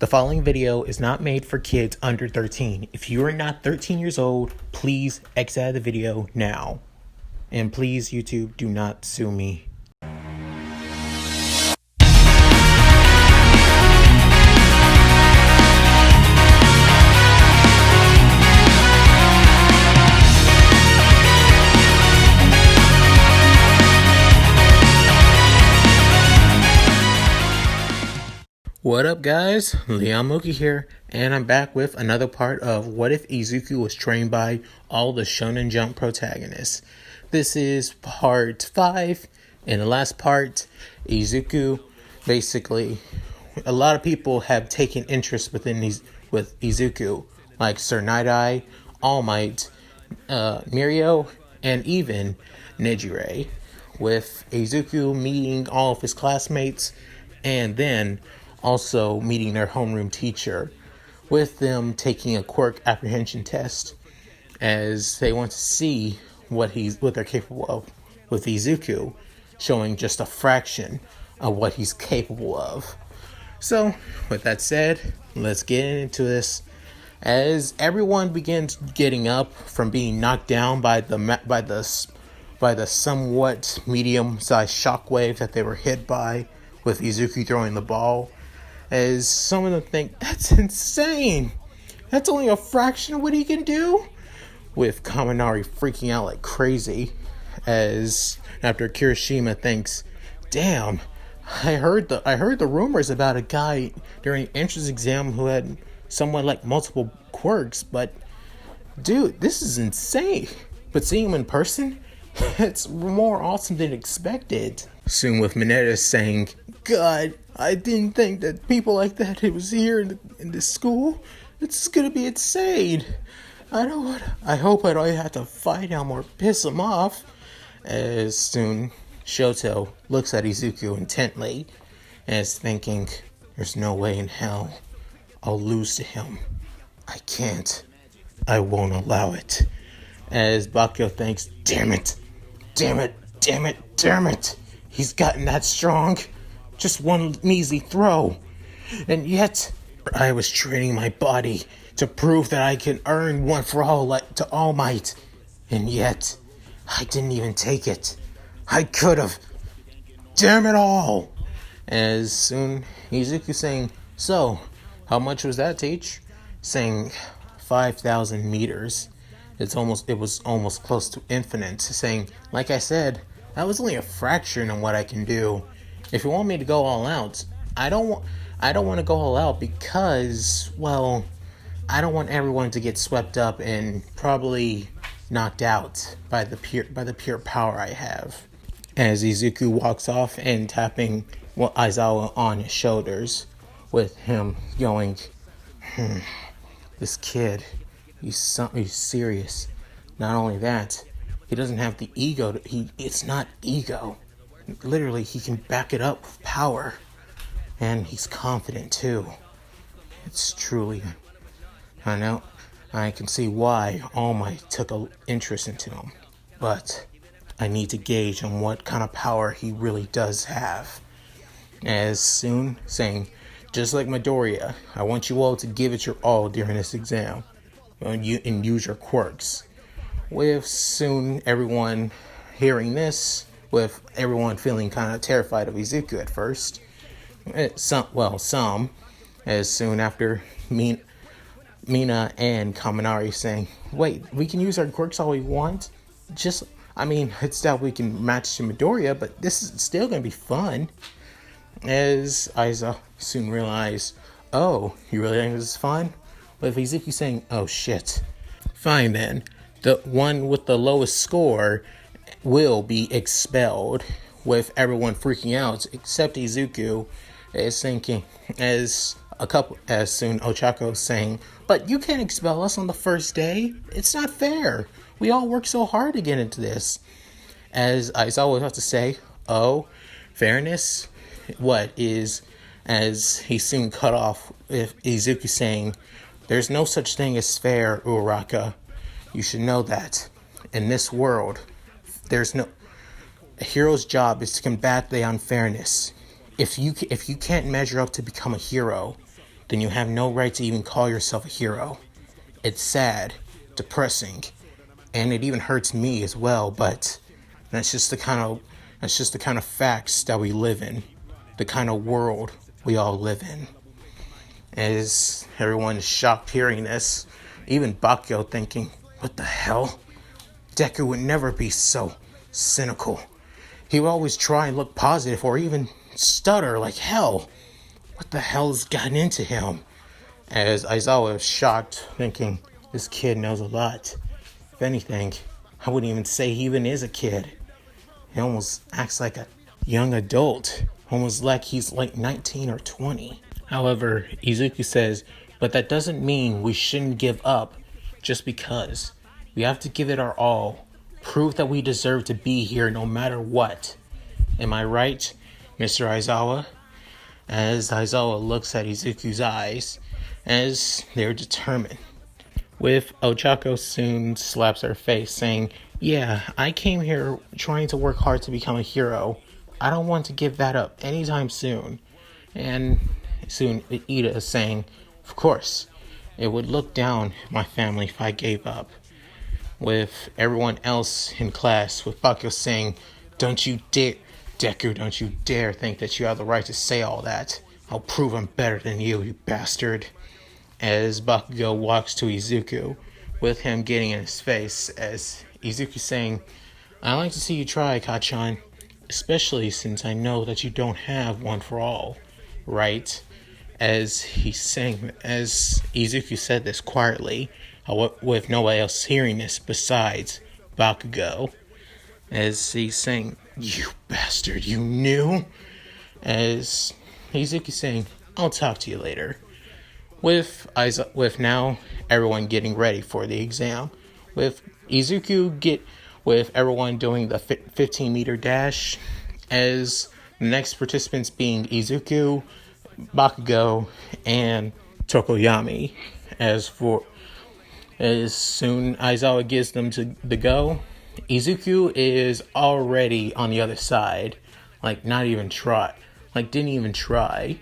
The following video is not made for kids under 13. If you are not 13 years old, please exit out of the video now. And please, YouTube, do not sue me. What up, guys? Mooky here, and I'm back with another part of What If Izuku Was Trained by All the Shonen Jump Protagonists. This is part 5. In the last part, Izuku, basically, a lot of people have taken interest with Izuku, like Sir Night-Eye, All Might, Mirio, and even Nejire, with Izuku meeting all of his classmates, and then also meeting their homeroom teacher, with them taking a Quirk apprehension test, as they want to see what they're capable of with Izuku, showing just a fraction of what he's capable of. So, with that said, let's get into this. As everyone begins getting up from being knocked down by the somewhat medium-sized shockwave that they were hit by, with Izuku throwing the ball, as some of them think, that's insane! That's only a fraction of what he can do? With Kaminari freaking out like crazy, as after Kirishima thinks, damn, I heard the rumors about a guy during an entrance exam who had somewhat like multiple quirks, but dude, this is insane. But seeing him in person, it's more awesome than expected. Soon with Mineta saying, God, I didn't think that people like that was here in this school. It's gonna be insane. I hope I don't have to fight him or piss him off. As soon Shoto looks at Izuku intently, as thinking, there's no way in hell I'll lose to him. I can't. I won't allow it. As Bakyo thinks, damn it. He's gotten that strong. Just one measly throw. And yet, I was training my body to prove that I can earn one for all to All Might. And yet, I didn't even take it. I could have. Damn it all. As soon Izuku saying, so, how much was that, teach? Saying 5,000 meters. It was almost close to infinite. Saying, like I said, that was only a fraction of what I can do. If you want me to go all out, I don't want to go all out because, well, I don't want everyone to get swept up and probably knocked out by the pure power I have. As Izuku walks off and tapping Aizawa on his shoulders, with him going, this kid, he's serious. Not only that, he doesn't have the ego. It's not ego. Literally, he can back it up with power. And he's confident, too. It's truly... I know, I can see why All Might took an interest into him. But I need to gauge on what kind of power he really does have. As soon saying, just like Midoriya, I want you all to give it your all during this exam. And use your quirks. With soon everyone hearing this, with everyone feeling kind of terrified of Izuku at first. Some, as soon after Mina and Kaminari saying, wait, we can use our quirks all we want? It's that we can match to Midoriya, but this is still going to be fun. As Aizawa soon realized, oh, you really think this is fun? With Izuku saying, oh shit. Fine then, the one with the lowest score will be expelled, with everyone freaking out except Izuku is thinking, as soon Ochako saying, but you can't expel us on the first day. It's not fair. We all worked so hard to get into this. As Aizawa was about to say, oh, fairness? What is, as he soon cut off with Izuku saying, there's no such thing as fair, Uraraka. You should know that. In this world, a hero's job is to combat the unfairness. If you can't measure up to become a hero, then you have no right to even call yourself a hero. It's sad, depressing, and it even hurts me as well, but that's just the kind of facts that we live in, the kind of world we all live in. As everyone is shocked hearing this, even Bakugo thinking, what the hell? Deku would never be so cynical. He would always try and look positive or even stutter like hell. What the hell's gotten into him? As Aizawa is shocked, thinking, this kid knows a lot. If anything, I wouldn't even say he even is a kid. He almost acts like a young adult, almost like he's like 19 or 20. However, Izuku says, but that doesn't mean we shouldn't give up just because. We have to give it our all. Prove that we deserve to be here no matter what. Am I right, Mr. Aizawa? As Aizawa looks at Izuku's eyes, as they're determined. With Ochako soon slaps her face, saying, yeah, I came here trying to work hard to become a hero. I don't want to give that up anytime soon. And soon Ida is saying, of course, it would look down my family if I gave up. With everyone else in class, with Bakugo saying, don't you dare, Deku, don't you dare think that you have the right to say all that. I'll prove I'm better than you bastard. As Bakugo walks to Izuku, with him getting in his face, as Izuku saying, I like to see you try, Kachan, especially since I know that you don't have one for all, right? As Izuku said this quietly, with nobody else hearing this besides Bakugo, as he's saying, you bastard, you knew? As Izuku saying, I'll talk to you later. With now everyone getting ready for the exam, with everyone doing the 15-meter dash, as the next participants being Izuku, Bakugo, and Tokoyami. As soon Aizawa gives them the go, Izuku is already on the other side, didn't even try.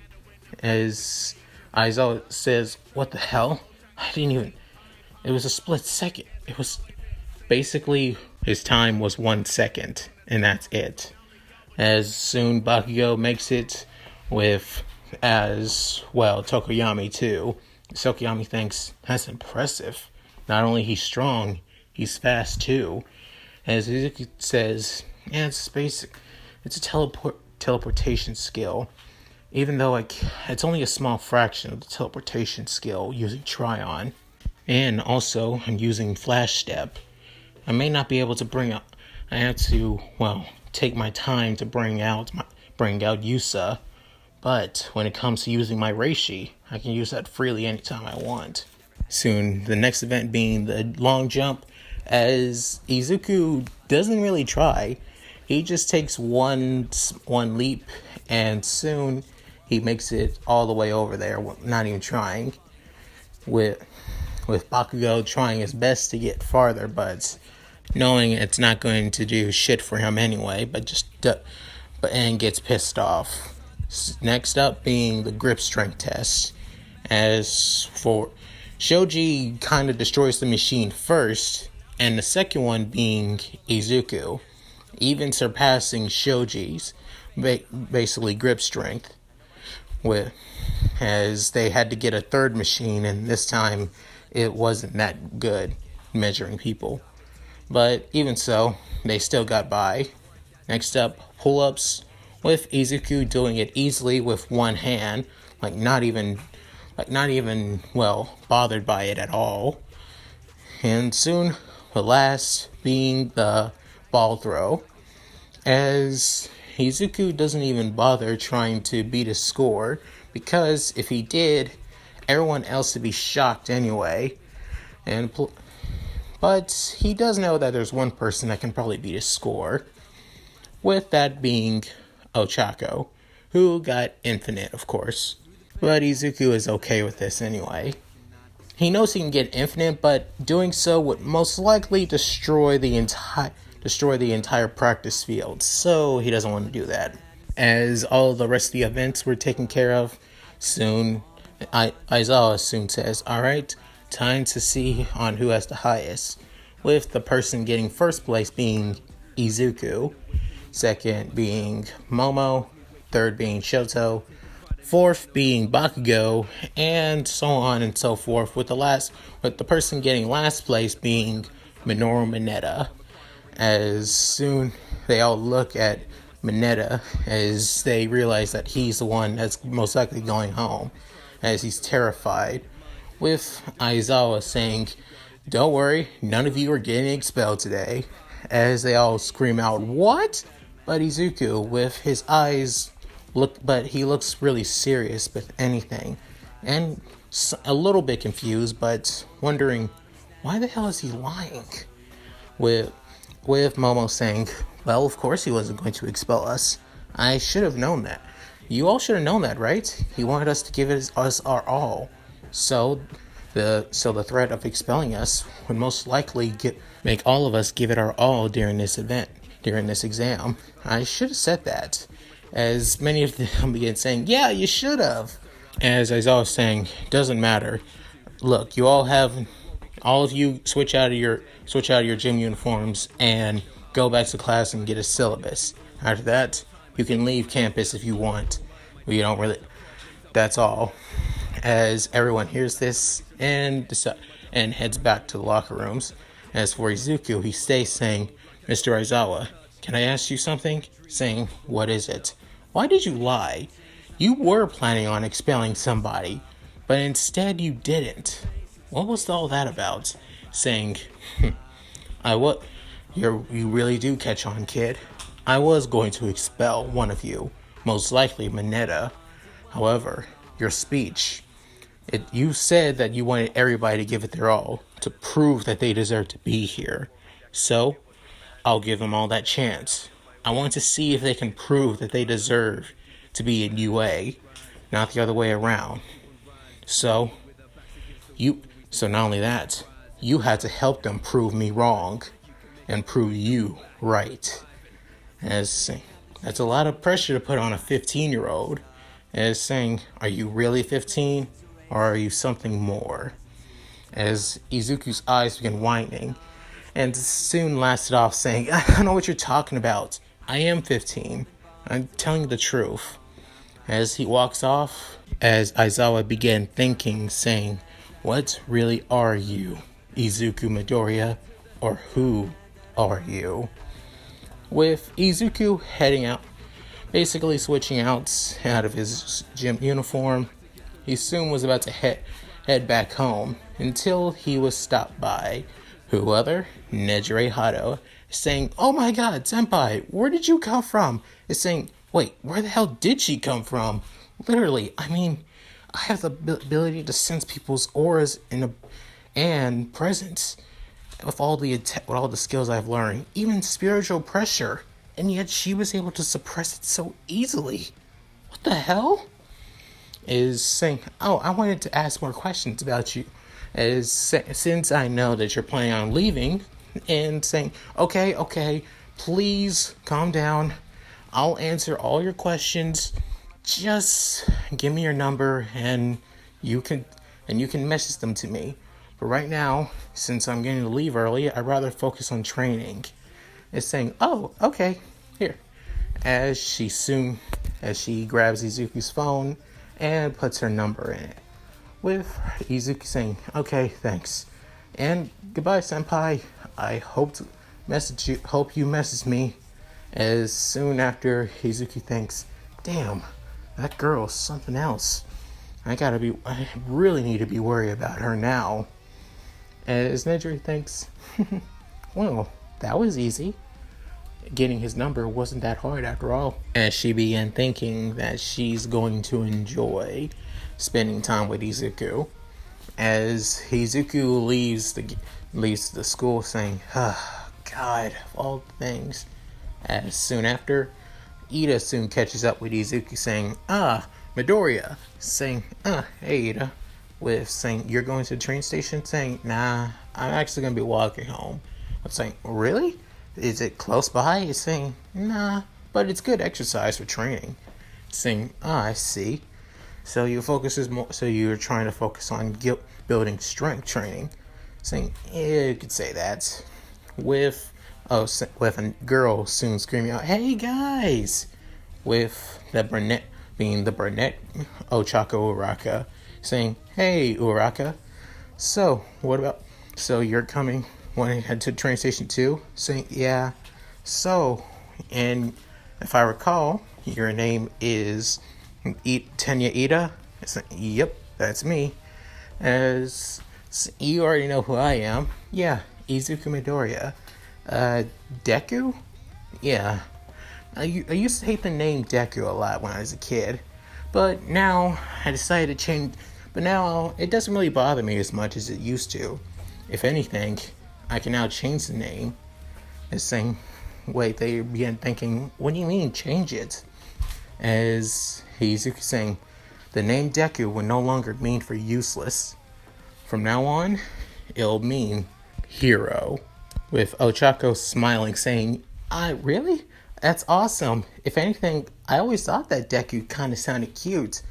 As Aizawa says, what the hell? It was a split second. It was basically, his time was 1 second, and that's it. As soon Bakugo makes it as well, Tokoyami too. Tokoyami thinks, that's impressive. Not only he's strong, he's fast too. As Izuku says, yeah, it's basic. It's a teleportation skill. Even though it's only a small fraction of the teleportation skill using Tryon. And also, I'm using Flash Step. I may not be able to I have to, take my time to bring out Yusa. But when it comes to using my Reishi, I can use that freely anytime I want. Soon, the next event being the long jump, as Izuku doesn't really try. He just takes one leap, and soon he makes it all the way over there, not even trying. With Bakugo trying his best to get farther, but knowing it's not going to do shit for him anyway, and gets pissed off. Next up being the grip strength test. As for Shoji kind of destroys the machine first, and the second one being Izuku, even surpassing Shoji's basically grip strength. As they had to get a third machine, and this time it wasn't that good measuring people. But even so, they still got by. Next up, pull-ups, with Izuku doing it easily with one hand, not even bothered by it at all. And soon, the last being the ball throw, as Izuku doesn't even bother trying to beat his score, because if he did, everyone else would be shocked anyway. But he does know that there's one person that can probably beat his score, with that being Ochako, who got infinite, of course. But Izuku is okay with this anyway. He knows he can get infinite, but doing so would most likely destroy the entire practice field, so he doesn't want to do that. As all the rest of the events were taken care of, soon Aizawa soon says, alright, time to see on who has the highest, with the person getting first place being Izuku, second being Momo, third being Shoto, fourth being Bakugo, and so on and so forth, with the person getting last place being Minoru Mineta. As soon they all look at Mineta as they realize that he's the one that's most likely going home, as he's terrified, with Aizawa saying, "Don't worry, none of you are getting expelled today," as they all scream out, "What?" But Izuku, with his eyes, he looks really serious with anything, and a little bit confused, but wondering, why the hell is he lying? With Momo saying, "Well, of course he wasn't going to expel us. I should have known that. You all should have known that, right? He wanted us to give us our all. So the threat of expelling us would most likely make all of us give it our all during this exam. I should have said that." As many of them begin saying, "Yeah, you should have." As I was saying, doesn't matter. Look, all of you switch out of your gym uniforms and go back to class and get a syllabus. After that, you can leave campus if you want. We don't really. That's all. As everyone hears this and heads back to the locker rooms. As for Izuku, he stays saying, "Mr. Aizawa, can I ask you something?" Saying, "What is it?" "Why did you lie? You were planning on expelling somebody, but instead you didn't. What was all that about?" Saying, You really do catch on, kid. I was going to expel one of you, most likely Mineta. However, your speech, you said that you wanted everybody to give it their all, to prove that they deserve to be here. So, I'll give them all that chance. I want to see if they can prove that they deserve to be in UA, not the other way around. So not only that, you had to help them prove me wrong and prove you right. As that's a lot of pressure to put on a 15-year-old. As saying, are you really 15 or are you something more? As Izuku's eyes begin widening, and soon lasted off saying, "I don't know what you're talking about. I am 15. I'm telling you the truth." As he walks off, as Aizawa began thinking, saying, "What really are you, Izuku Midoriya, or who are you?" With Izuku heading out, basically switching out of his gym uniform, he soon was about to head back home until he was stopped by who other? Nejire Hado, saying, "Oh my god, senpai, where did you come from?" Is saying, "Wait, where the hell did she come from?" Literally, I mean, I have the ability to sense people's auras and presence with all the skills I've learned, even spiritual pressure, and yet she was able to suppress it so easily. What the hell? Is saying, "Oh, I wanted to ask more questions about you, since I know that you're planning on leaving," and saying, okay, please calm down. I'll answer all your questions. Just give me your number and you can message them to me. But right now, since I'm going to leave early, I'd rather focus on training." It's saying, "Oh, okay, here." As she grabs Izuku's phone and puts her number in it, with Izuku saying, "Okay, thanks. And goodbye, senpai. I hope you message me." As soon after, Izuku thinks, "Damn, that girl's something else. I really need to be worried about her now." As Nejire thinks, "Well, that was easy. Getting his number wasn't that hard after all." As she began thinking that she's going to enjoy spending time with Izuku. As Izuku leaves the school saying, God, of all things. As soon after, Ida soon catches up with Izuku saying, Midoriya. Saying, hey Ida. With saying, "You're going to the train station?" Saying, "Nah, I'm actually going to be walking home." I'm saying, "Really? Is it close by?" It's saying, "Nah, but it's good exercise for training." Saying, "I see." So your focus is more. So you're trying to focus on building strength training. Saying, yeah, you could say that. With a girl soon screaming out, "Hey guys!" With the brunette being the brunette Ochako Uraka saying, "Hey Uraka, so what about? So you're coming when I head to train station 2?" Saying, "Yeah." So, and if I recall, your name is Tenya Ida. It's like, yep, that's me. As you already know who I am. Yeah, Izuku Midoriya. Deku? Yeah. I used to hate the name Deku a lot when I was a kid. But now I decided to change. But now it doesn't really bother me as much as it used to. If anything, I can now change the name. As saying, wait, they began thinking, what do you mean change it? As Izuku saying, the name Deku will no longer mean for useless. From now on, it'll mean hero. With Ochako smiling, saying, really? That's awesome. If anything, I always thought that Deku kind of sounded cute.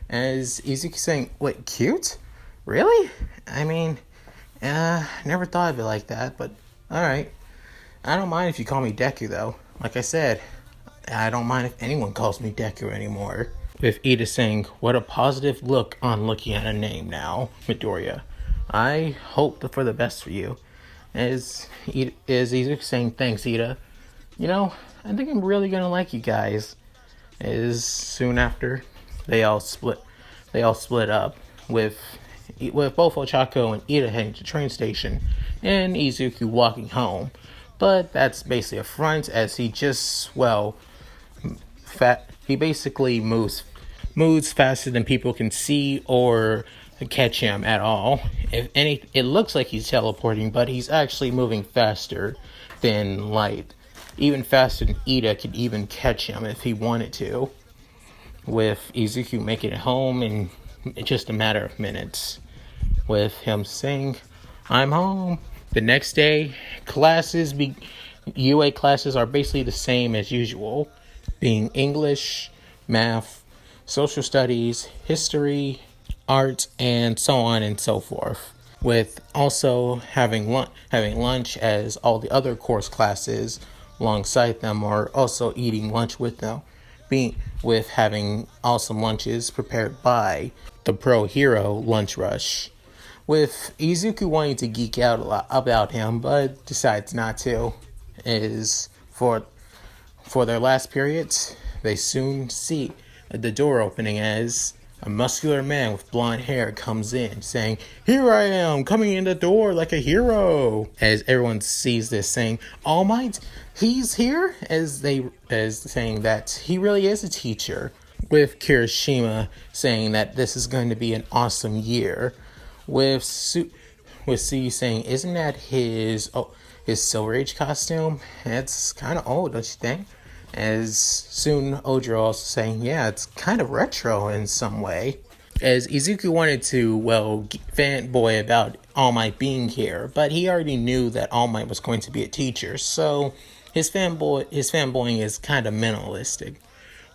As Izuku saying, wait, cute? Really? I mean, never thought of it like that, but alright. I don't mind if you call me Deku, though. Like I said, I don't mind if anyone calls me Deku anymore. With Ida saying, what a positive look on looking at a name now, Midoriya. I hope for the best for you. As Izuku saying, thanks, Ida. You know, I think I'm really gonna like you guys. As soon after, they all split up with both Ochako and Ida heading to the train station, and Izuku walking home. But that's basically a front, as he just, he basically moves faster than people can see or catch him at all. If any, it looks like he's teleporting, but he's actually moving faster than light. Even faster than Ida could even catch him if he wanted to. With Izuku making it home in just a matter of minutes. With him saying, I'm home. The next day, UA classes are basically the same as usual. Being English, math, social studies, history, art, and so on and so forth. With also having lunch as all the other course classes alongside them are also eating lunch with them. With having awesome lunches prepared by the Pro Hero Lunch Rush. With Izuku wanting to geek out a lot about him, but decides not to. Is for their last periods, they soon see the door opening as a muscular man with blonde hair comes in, saying, "Here I am, coming in the door like a hero." As everyone sees this, saying, "All Might, he's here?" As saying that he really is a teacher. With Kirishima saying that this is going to be an awesome year. With Sue saying, "Isn't that his Silver Age costume? It's kind of old, don't you think?" As soon Ojiro also saying, yeah, it's kind of retro in some way. As Izuku wanted to, fanboy about All Might being here, but he already knew that All Might was going to be a teacher, so his fanboying is kind of minimalistic.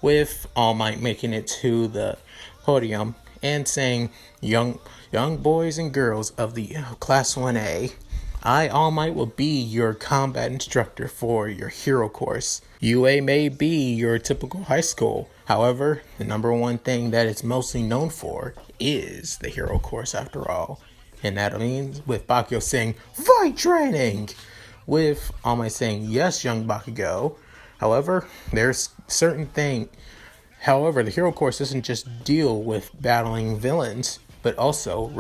With All Might making it to the podium and saying, young boys and girls of the Class 1A, I, All Might, will be your combat instructor for your hero course. UA may be your typical high school. However, the number one thing that it's mostly known for is the hero course after all. And that means with Bakugo saying, fight training! With All Might saying, yes, young Bakugo. However, there's certain thing. However, the hero course doesn't just deal with battling villains, but also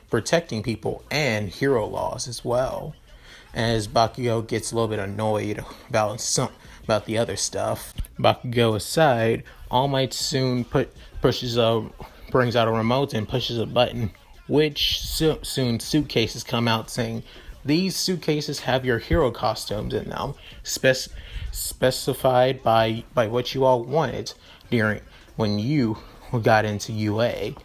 protecting people and hero laws as well. As Bakugo gets a little bit annoyed about the other stuff. Bakugo aside, All Might soon brings out a remote and pushes a button, which soon suitcases come out saying, these suitcases have your hero costumes in them, specified by what you all wanted when you got into UA.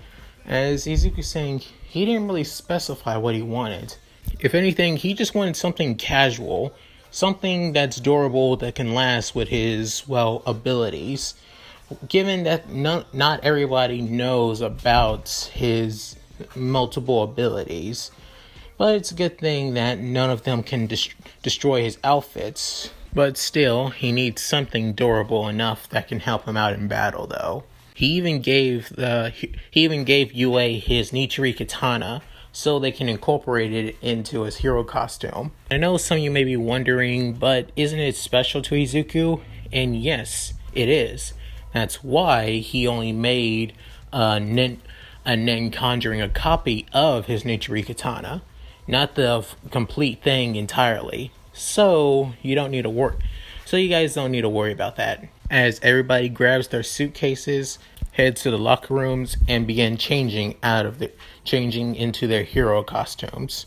As Izuku saying, he didn't really specify what he wanted. If anything, he just wanted something casual, something that's durable that can last with his, abilities. given that not everybody knows about his multiple abilities, but it's a good thing that none of them can destroy his outfits. But still, he needs something durable enough that can help him out in battle, though. He even gave Yue his Nejire katana so they can incorporate it into his hero costume. I know some of you may be wondering, but isn't it special to Izuku? And yes, it is. That's why he only made a nen conjuring a copy of his Nejire katana, not the complete thing entirely. So you guys don't need to worry about that. As everybody grabs their suitcases, heads to the locker rooms, and begin changing into their hero costumes,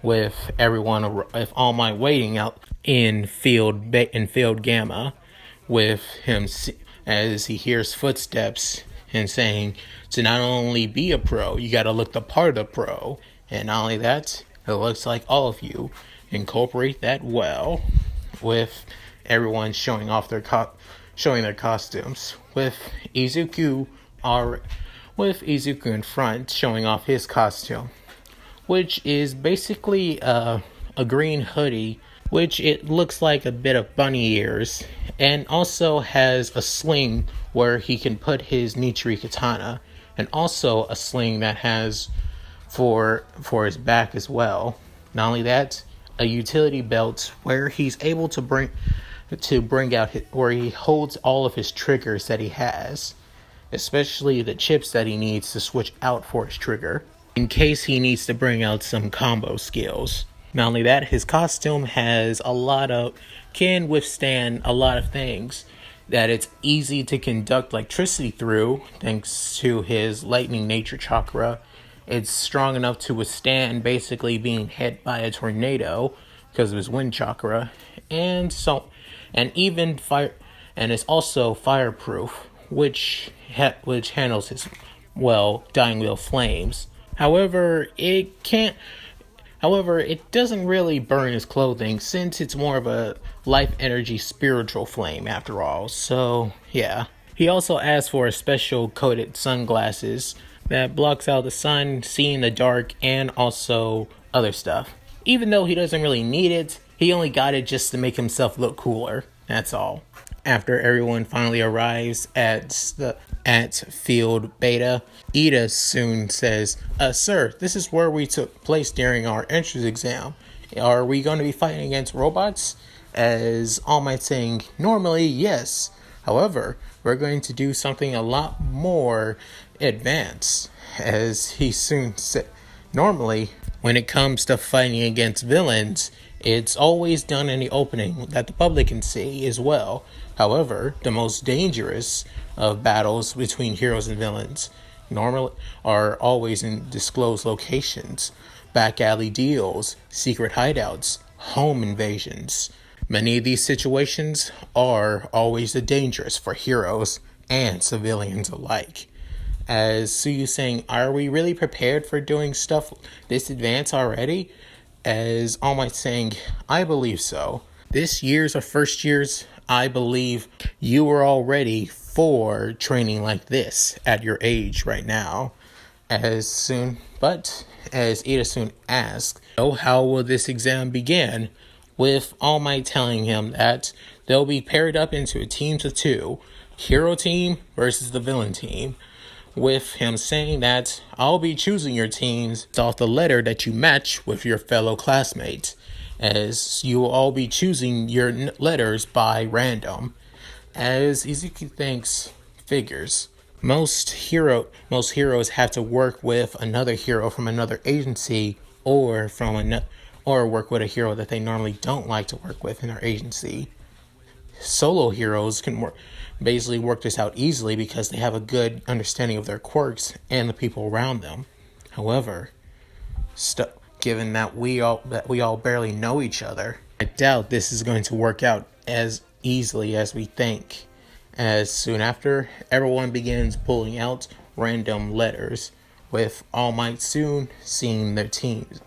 with All Might waiting out in field Gamma, with him as he hears footsteps and saying, to not only be a pro, you gotta look the part of the pro, and not only that, it looks like all of you incorporate that well, with everyone showing their costumes, with Izuku in front showing off his costume, which is basically a green hoodie, which it looks like a bit of bunny ears, and also has a sling where he can put his Nejire katana, and also a sling that has for his back as well. Not only that, a utility belt where he's able to bring out where he holds all of his triggers that he has, especially the chips that he needs to switch out for his trigger, in case he needs to bring out some combo skills. Not only that, his costume can withstand a lot of things that it's easy to conduct electricity through, thanks to his lightning nature chakra. It's strong enough to withstand basically being hit by a tornado because of his wind chakra, and even fire, and it's also fireproof, which handles his dying wheel flames. However, it doesn't really burn his clothing, since it's more of a life energy spiritual flame after all. So yeah, he also asked for a special coated sunglasses that blocks out the sun, see in the dark, and also other stuff. Even though he doesn't really need it, he only got it just to make himself look cooler. That's all. After everyone finally arrives at Field Beta, Ida soon says, Sir, this is where we took place during our entrance exam. Are we going to be fighting against robots? As All Might saying, normally, yes. However, we're going to do something a lot more advanced. As he soon said, normally, when it comes to fighting against villains, it's always done in the opening that the public can see as well. However, the most dangerous of battles between heroes and villains normally are always in disclosed locations, back alley deals, secret hideouts, home invasions. Many of these situations are always the dangerous for heroes and civilians alike. As Suyu saying, are we really prepared for doing stuff this advanced already? As All Might saying, I believe so. This year's or first year's, I believe you were all ready for training like this at your age right now. As Ida soon asked, how will this exam begin? With All Might telling him that they'll be paired up into teams of two, hero team versus the villain team. With him saying that I'll be choosing your teams off the letter that you match with your fellow classmates, as you will all be choosing your letters by random. As Izuku figures, most heroes have to work with another hero from another agency, or work with a hero that they normally don't like to work with in their agency. Solo heroes can work this out easily because they have a good understanding of their quirks and the people around them. However, given that we all barely know each other, I doubt this is going to work out as easily as we think. As soon after, everyone begins pulling out random letters, with All Might soon seeing their teams,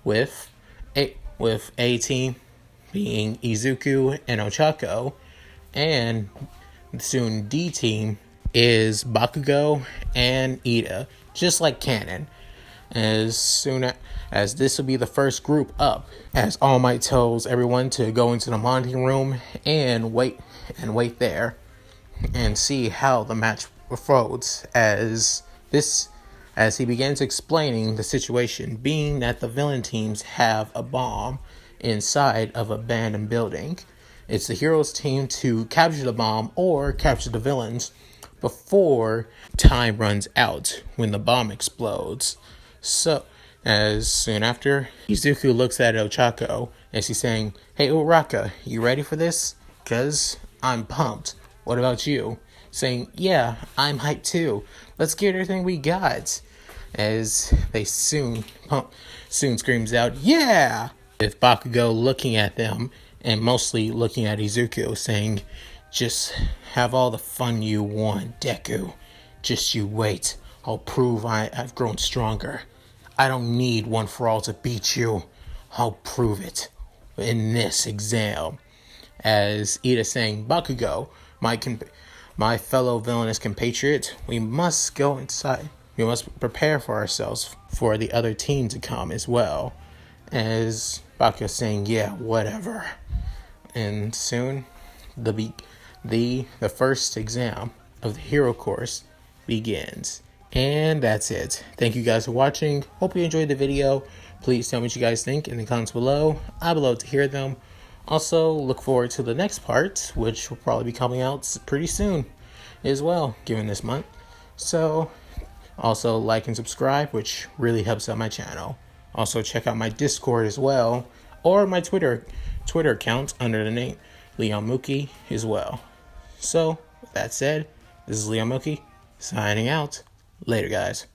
with A team being Izuku and Ochako, and soon D team is Bakugo and Ida, just like canon. As soon as this will be the first group up, as All Might tells everyone to go into the monitoring room and wait there and see how the match unfolds. As he begins explaining the situation, being that the villain teams have a bomb inside of an abandoned building. It's the heroes' team to capture the bomb or capture the villains before time runs out when the bomb explodes. So, as soon after, Izuku looks at Ochako as he's saying, "Hey Uraka, you ready for this? 'Cause I'm pumped. What about you?" Saying, "Yeah, I'm hyped too. Let's get everything we got." As they soon screams out, "Yeah!" With Bakugo looking at them and mostly looking at Izuku, saying, "Just have all the fun you want, Deku. Just you wait. I'll prove I've grown stronger. I don't need One for All to beat you. I'll prove it in this exam." As Ida saying, "Bakugo, my fellow villainous compatriot, we must go inside. We must prepare for ourselves for the other team to come as well." As Bakugo saying, "Yeah, whatever." And soon, the first exam of the hero course begins. And that's it. Thank you guys for watching. Hope you enjoyed the video. Please tell me what you guys think in the comments below. I would love to hear them. Also, look forward to the next part, which will probably be coming out pretty soon as well, given this month. So, also like and subscribe, which really helps out my channel. Also, check out my Discord as well, or my Twitter account under the name Mooky as well. So, with that said, this is Mooky signing out. Later, guys.